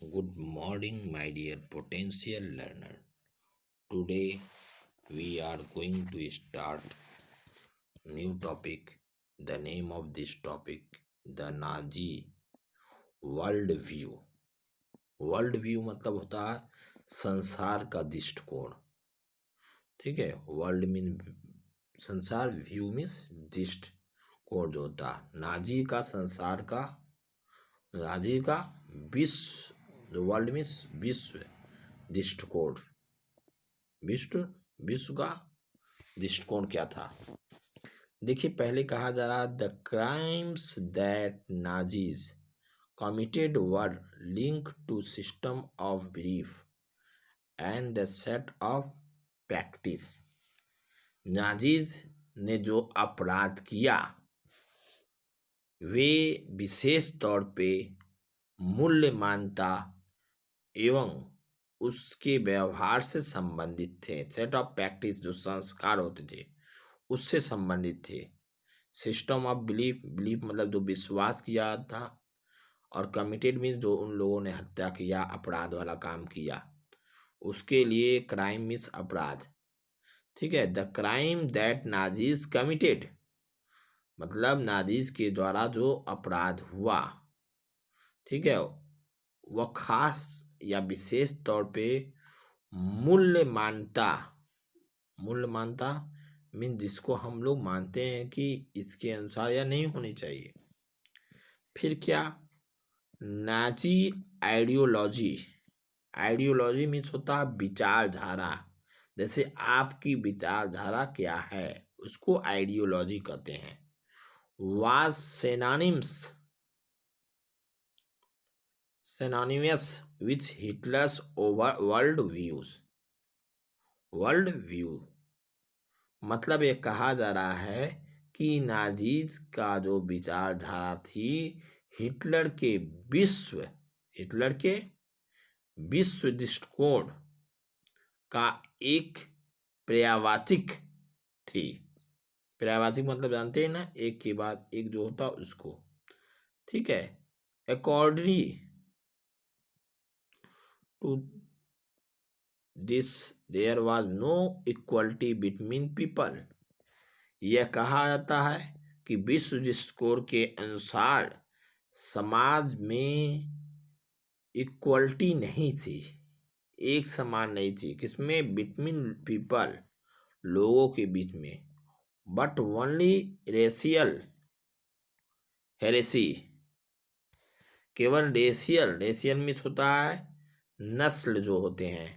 Good morning, my dear potential learner. Today we are going to start new topic. The name of this topic, the Nazi world view. World view मतलब होता है संसार का दृष्टिकोण। ठीक है, world mean संसार, व्यू मीन्स दृष्टिकोण जो होता है। नाजी का विश्व, वर्ल्ड मीन्स विश्व दृष्टिकोण। विश्व का दृष्टिकोण क्या था? देखिए, पहले कहा जा रहा the crimes that Nazis committed were linked to system of belief and the set of practice। Nazis ने जो अपराध किया वे विशेष तौर पे मूल्य मान्यता एवं उसके व्यवहार से संबंधित थे। सेट ऑफ प्रैक्टिस जो संस्कार होते थे उससे संबंधित थे। सिस्टम ऑफ बिलीफ, बिलीफ मतलब जो विश्वास किया था, और कमिटेड मीन्स जो उन लोगों ने हत्या किया, अपराध वाला काम किया, उसके लिए क्राइम मीन्स अपराध। ठीक है, the crime that Nazis committed मतलब नाजीज के द्वारा जो अपराध हुआ, ठीक है, वह खास या विशेष तौर पे मूल्य मान्यता मीन जिसको हम लोग मानते हैं कि इसके अनुसार या नहीं होनी चाहिए। फिर क्या, नाजी आइडियोलॉजी मीन्स होता है विचारधारा। जैसे आपकी विचारधारा क्या है उसको आइडियोलॉजी कहते हैं। Was synonymous with Hitler's world view मतलब ये कहा जा रहा है कि नाजीज का जो विचारधारा थी हिटलर के विश्व दृष्टिकोण का एक पर्यायवाचिक थी। पर्यायवाचिक मतलब जानते हैं ना, एक के बाद एक जो होता उसको। ठीक है, accordingly to this there was no equality between people. यह कहा जाता है कि विश्व दृष्टिकोण के अनुसार समाज में इक्वलिटी नहीं थी, एक समान नहीं थी। किसमें? बिटवीन पीपल, लोगों के बीच में, बट ओनली रेशियल हेरेसी, केवल रेशियल मीन्स होता है नस्ल जो होते हैं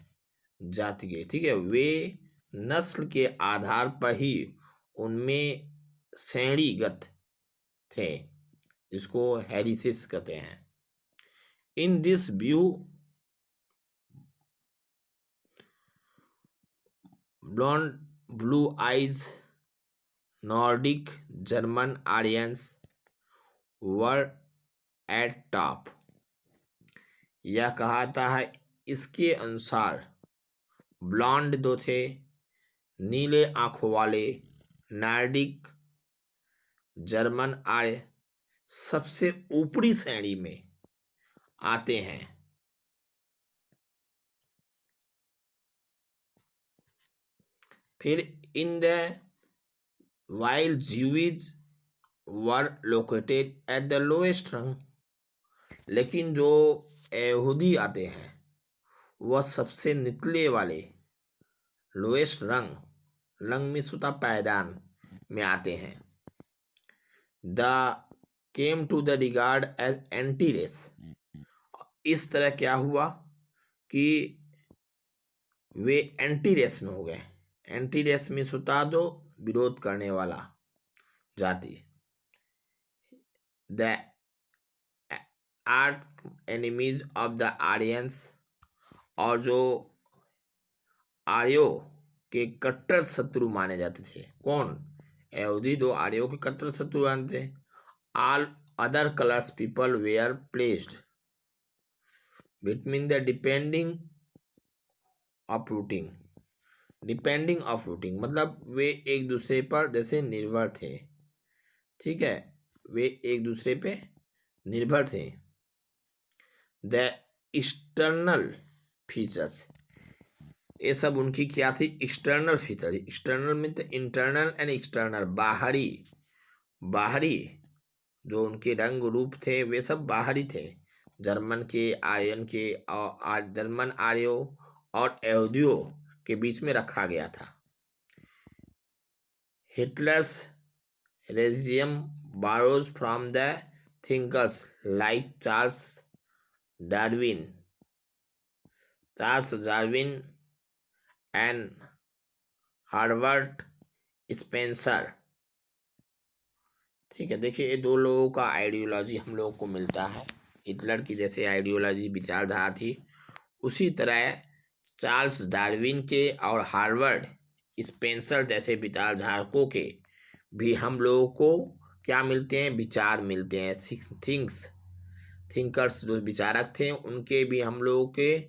जाति के। ठीक है, वे नस्ल के आधार पर ही उनमें श्रेणीगत थे, जिसको हेरिसिस कहते हैं। In this view blonde, blue eyes, Nordic, German Aryans were at top। यह कहता है इसके अनुसार ब्लॉन्ड दो थे, नीले आंखों वाले, नॉर्डिक, जर्मन आर्य सबसे ऊपरी श्रेणी में आते हैं। फिर in the while Jews were located at the lowest rung, लेकिन जो यहूदी आते हैं वह सबसे निचले वाले लोएस्ट रंग में सुता पायदान में आते हैं। The came to the regard as anti race. इस तरह क्या हुआ कि वे एंटी रेस में हो गए। एंटी रेस में सुता जो विरोध करने वाला जाति। The art enemies of the Aryans, और जो आर्यों के कट्टर शत्रु माने जाते थे। कौन? यहूदी जो आर्यों के कट्टर शत्रु मानते थे। All other colours people were placed between the depending of routing मतलब वे एक दूसरे पर जैसे निर्भर थे। ठीक है, वे एक दूसरे पे निर्भर थे। द एक्सटर्नल फीचर्स, ये सब उनकी क्या थी, external feature. External mean internal and external, बाहरी, बाहरी जो उनके रंग रूप थे वे सब बाहरी थे। जर्मन के, आर्यन के और जर्मन आर्यो और यहूदियों के बीच में रखा गया था। Hitler's regime borrows from the thinkers like Darwin, Charles Darwin and Herbert Spencer. ठीक है, देखिए ये दो लोगों का आइडियोलॉजी हम लोगों को मिलता है। हिटलर की जैसे आइडियोलॉजी विचारधारा थी, उसी तरह चार्ल्स डार्विन के और हार्वर्ड स्पेंसर जैसे विचारधारकों के भी हम लोगों को क्या मिलते हैं, विचार मिलते हैं। थिंकर्स जो विचारक थे उनके भी हम लोगों के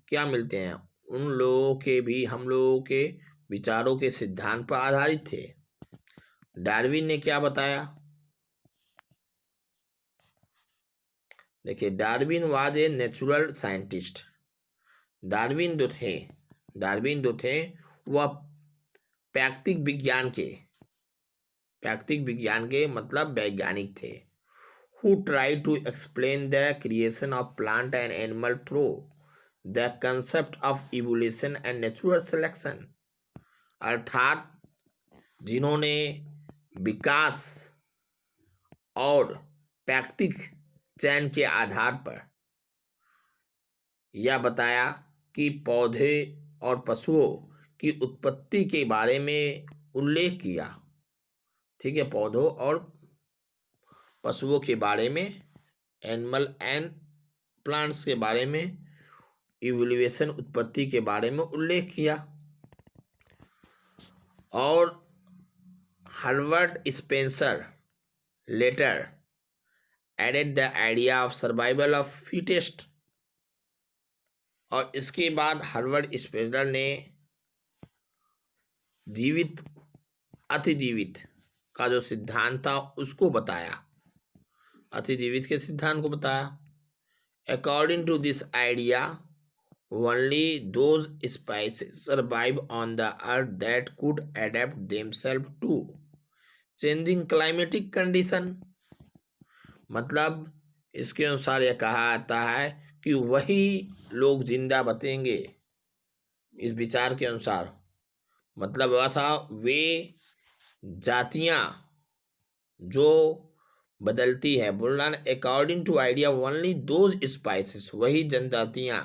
क्या मिलते हैं, उन लोगों के भी हम लोगों के विचारों के सिद्धांत पर आधारित थे। डार्विन ने क्या बताया, देखिए Darwin was a natural scientist. Darwin जो थे वह प्राकृतिक विज्ञान के मतलब वैज्ञानिक थे। who tried to explain the creation of plant and animal through the concept of evolution and natural selection, अर्थात जिन्होंने विकास और प्राकृतिक चयन के आधार पर यह बताया कि पौधे और पशुओं की उत्पत्ति के बारे में उल्लेख किया। ठीक है, पौधों और पशुओं के बारे में, एनिमल एंड प्लांट्स के बारे में, इवोल्यूशन उत्पत्ति के बारे में उल्लेख किया। और Herbert Spencer later added the idea of survival of fittest, और इसके बाद हार्वर्ड स्पेंसर ने जीवित अतिजीवित का जो सिद्धांत था उसको बताया, अतिजीवित के सिद्धांत को बताया। According to this idea only those species survive on the earth that could adapt themselves to changing climatic condition, मतलब इसके अनुसार यह कहा जाता है कि वही लोग जिंदा बचेंगे। इस विचार के अनुसार मतलब वह था वे जातियां जो बदलती है, बोलना according to idea only those species, वही जनजातियां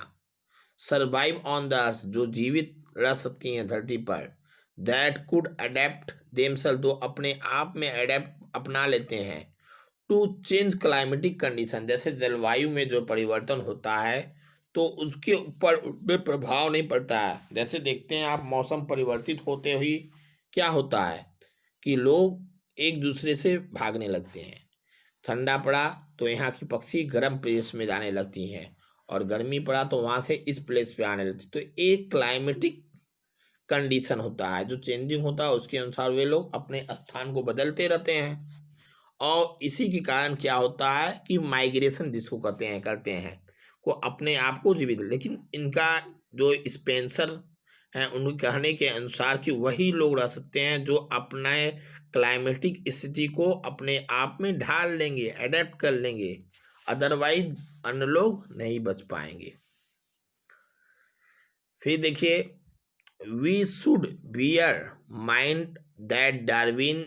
सर्वाइव ऑन द अर्थ, जो जीवित रह सकती हैं धरती पर, दैट कुड अडेप्ट देमसेल्फ, जो अपने आप में अडेप्ट अपना लेते हैं, टू चेंज क्लाइमेटिक कंडीशन, जैसे जलवायु में जो परिवर्तन होता है तो उसके ऊपर उनमें प्रभाव नहीं पड़ता है। जैसे देखते हैं आप, मौसम परिवर्तित होते ही क्या होता है कि लोग एक दूसरे से भागने लगते हैं। ठंडा पड़ा तो यहाँ की पक्षी गर्म प्लेस में जाने लगती हैं, और गर्मी पड़ा तो वहाँ से इस प्लेस पे आने लगती। तो एक क्लाइमेटिक कंडीशन होता है जो चेंजिंग होता है, उसके अनुसार वे लोग अपने स्थान को बदलते रहते हैं। और इसी के कारण क्या होता है कि माइग्रेशन जिसको करते हैं को अपने आप को जीवित। लेकिन इनका जो स्पेंसर हैं उनके कहने के अनुसार कि वही लोग रह सकते हैं जो अपने क्लाइमेटिक स्थिति को अपने आप में ढाल लेंगे, अडेप्ट कर लेंगे, अदरवाइज अन्य लोग नहीं बच पाएंगे। फिर देखिए, we should bear mind that Darwin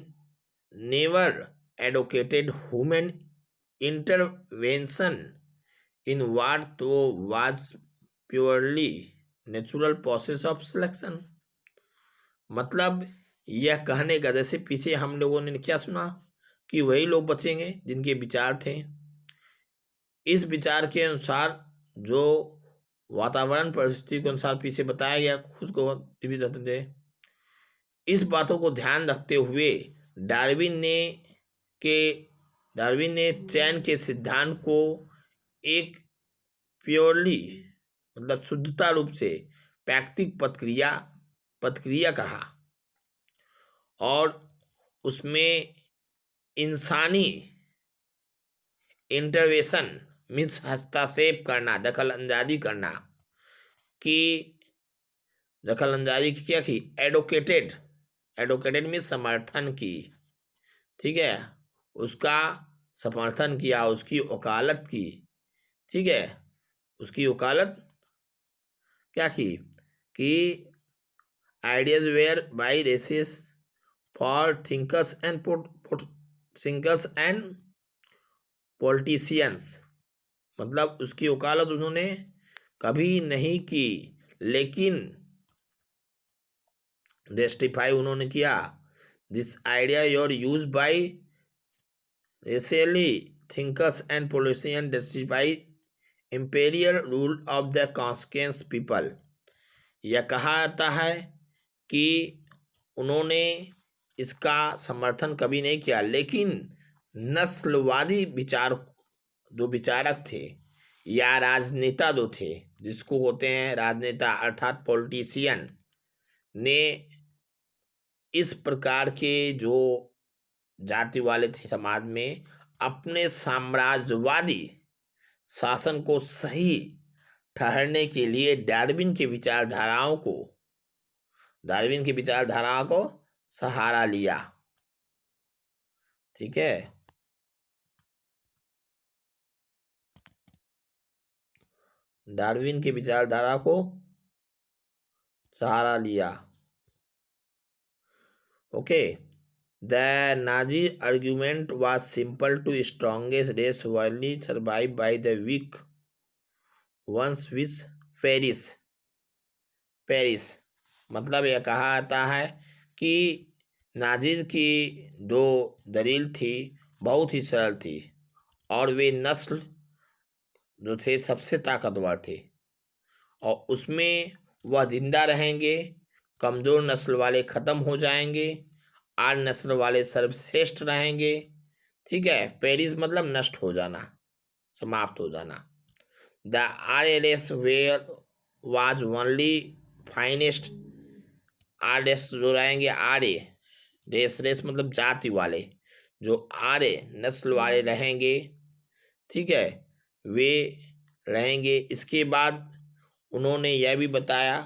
never advocated human intervention in what was purely natural process of selection, मतलब यह कहने का, जैसे पीछे हम लोगों ने क्या सुना कि वही लोग बचेंगे जिनके विचार थे। इस विचार के अनुसार जो वातावरण परिस्थिति के अनुसार पीछे बताया गया, खुद को जीवित रहते थे। इस बातों को ध्यान रखते हुए डार्विन ने चयन के सिद्धांत को एक प्योरली मतलब शुद्धता रूप से प्राकृतिक पथक्रिया कहा, और उसमें इंसानी इंटरवेंशन मीन्स हस्तक्षेप करना, दखल अंदाजी करना, कि दखल अंदाजी की क्या की, एडवोकेटेड, एडवोकेटेड मीन्स समर्थन की, ठीक है, उसका समर्थन किया, उसकी वकालत की, ठीक है, उसकी वकालत क्या की, कि ideas were by racists for thinkers and politicians, मतलब उसकी वकालत उन्होंने कभी नहीं की, लेकिन जस्टिफाई उन्होंने किया, this idea your use by racially thinkers and politician justify imperial rule of the consequence people. यह कहा जाता है कि उन्होंने इसका समर्थन कभी नहीं किया, लेकिन नस्लवादी विचार, जो विचारक थे या राजनेता जो थे, जिसको होते हैं राजनेता अर्थात पॉलिटिशियन, ने इस प्रकार के जो जाति वाले थे समाज में अपने साम्राज्यवादी शासन को सही ठहरने के लिए डार्विन की विचारधाराओं को सहारा लिया, ठीक है, डार्विन की विचारधारा को सहारा लिया। Okay, the Nazi argument was simple to strongest race will survive by the weak ones which perish, perish मतलब यह कहा जाता है कि नाजिज की जो दलील थी बहुत ही सरल थी, और वे नस्ल जो थे सबसे ताकतवर थे, और उसमें वह जिंदा रहेंगे, कमजोर नस्ल वाले खत्म हो जाएंगे, आर नस्ल वाले सर्वश्रेष्ठ रहेंगे, ठीक है, पेरिस मतलब नष्ट हो जाना, समाप्त हो जाना। The R L S were was only finest, R S जो रहेंगे, आर्य रेस मतलब जाति वाले, जो आर्य नस्ल वाले रहेंगे, ठीक है, वे रहेंगे। इसके बाद उन्होंने यह भी बताया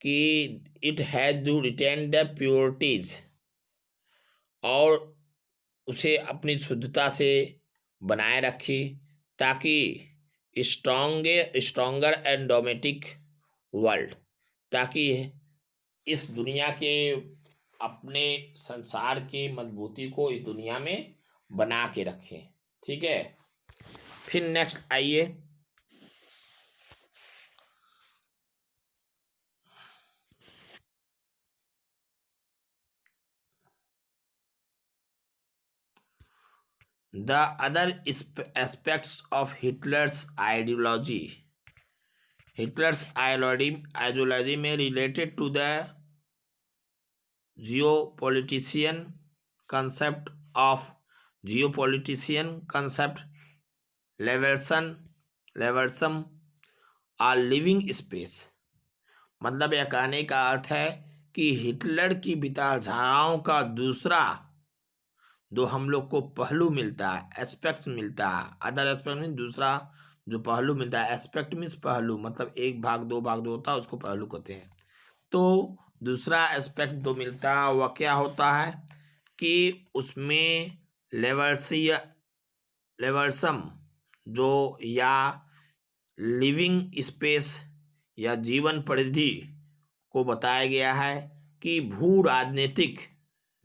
कि it has to retain the purities, और उसे अपनी शुद्धता से बनाए रखे, ताकि स्ट्रॉन्गर एंड डोमेटिक वर्ल्ड, ताकि इस दुनिया के अपने संसार की मजबूती को इस दुनिया में बना के रखें, ठीक है। फिर नेक्स्ट आइए, the other aspects of Hitler's ideology में related to the geopolitician concept Lebensraum or living space, मतलब यह कहने का अर्थ है कि हिटलर की विचारधाराओं का दूसरा जो हम लोग को पहलू मिलता है, एस्पेक्ट मिलता है, अदर एस्पेक्ट मीन दूसरा जो पहलू मिलता है, एस्पेक्ट मीन्स पहलू, मतलब एक भाग दो होता है, उसको पहलू कहते हैं। तो दूसरा एस्पेक्ट जो मिलता है वह क्या होता है कि उसमें लेवर्सम जो या लिविंग स्पेस या जीवन परिधि को बताया गया है कि भू राजनीतिक,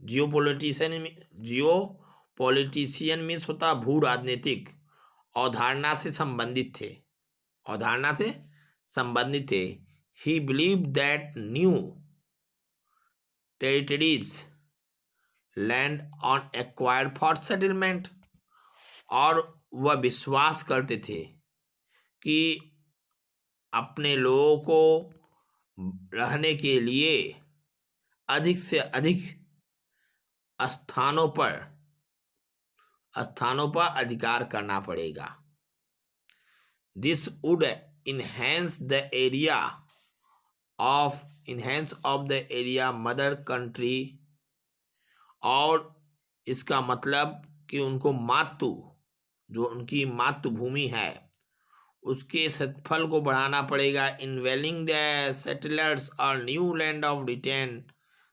जियोपॉलिटिशियन मीन्स होता भू राजनीतिक अवधारणा से संबंधित थे। ही believe that new territories land on acquired for settlement, और वह विश्वास करते थे कि अपने लोगों को रहने के लिए अधिक से अधिक स्थानों पर अधिकार करना पड़ेगा। This would enhance of the area mother country, और इसका मतलब कि उनको जो उनकी मातृभूमि है उसके क्षेत्रफल को बढ़ाना पड़ेगा। इन्वेलिंग द सेटलर्स और new land of retain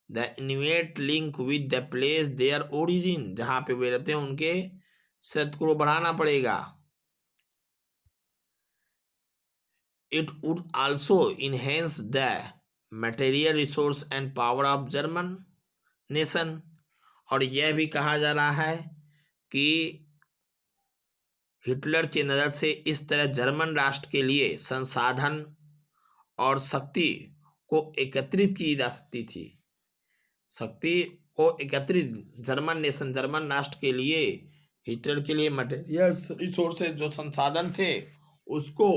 the innate link with the place their origin, जहां पे वे रहते हैं उनके क्षेत्र को बढ़ाना पड़ेगा। It would also enhance the material resource and power of German nation. और यह भी कहा जा रहा है कि हिटलर की नज़र से इस तरह जर्मन राष्ट्र के लिए संसाधन और शक्ति को एकत्रित की जा सकती थी। शक्ति को एकत्रित जर्मन राष्ट्र के लिए, हिटलर के लिए मटेरियल रिसोर्सेज जो संसाधन थे उसको,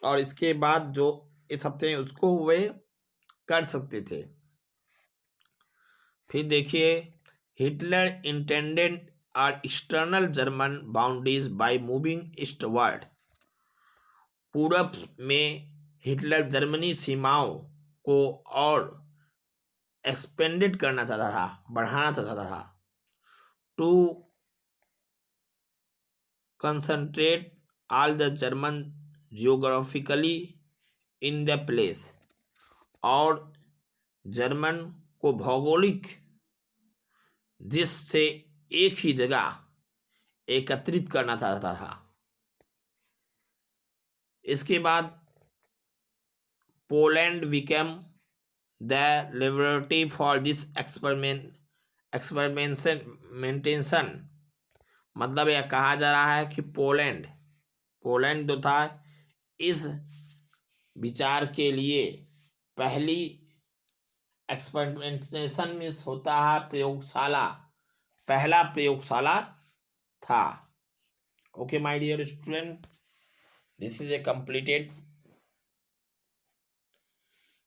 और इसके बाद जो ये सब थे उसको वे कर सकते थे। फिर देखिए, Hitler intended our external German boundaries by moving eastward. पूरब में हिटलर जर्मनी सीमाओं को और एक्सपेंडेड करना चाहता था, बढ़ाना चाहता था। To concentrate all the German geographically in the place, और जर्मन को भौगोलिक दृष्टि से एक ही जगह एकत्रित करना चाहता था। इसके बाद Poland became the laboratory for this experimentation. मतलब यह कहा जा रहा है कि पोलैंड जो था इस विचार के लिए पहली एक्सपेरिमेंटेशन में होता है प्रयोगशाला, पहला प्रयोगशाला था। Okay my dear student, this is a completed,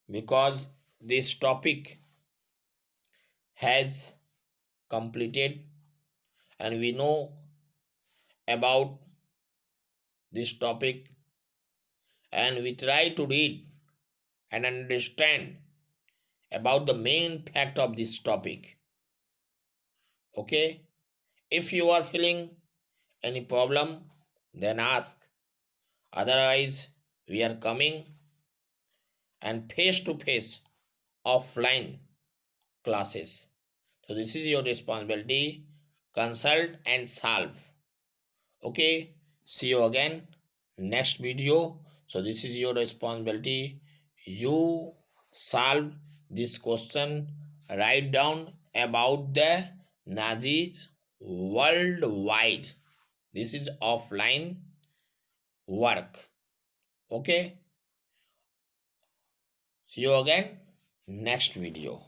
because this topic has completed and we know about this topic, and we try to read and understand about the main fact of this topic. Okay, if you are feeling any problem, then ask. Otherwise, we are coming and face to face offline classes. So this is your responsibility. Consult and solve. Okay, see you again next video. So this is your responsibility. You solve this question. Write down about the Nazis worldwide. This is offline work. Okay, see you again next video.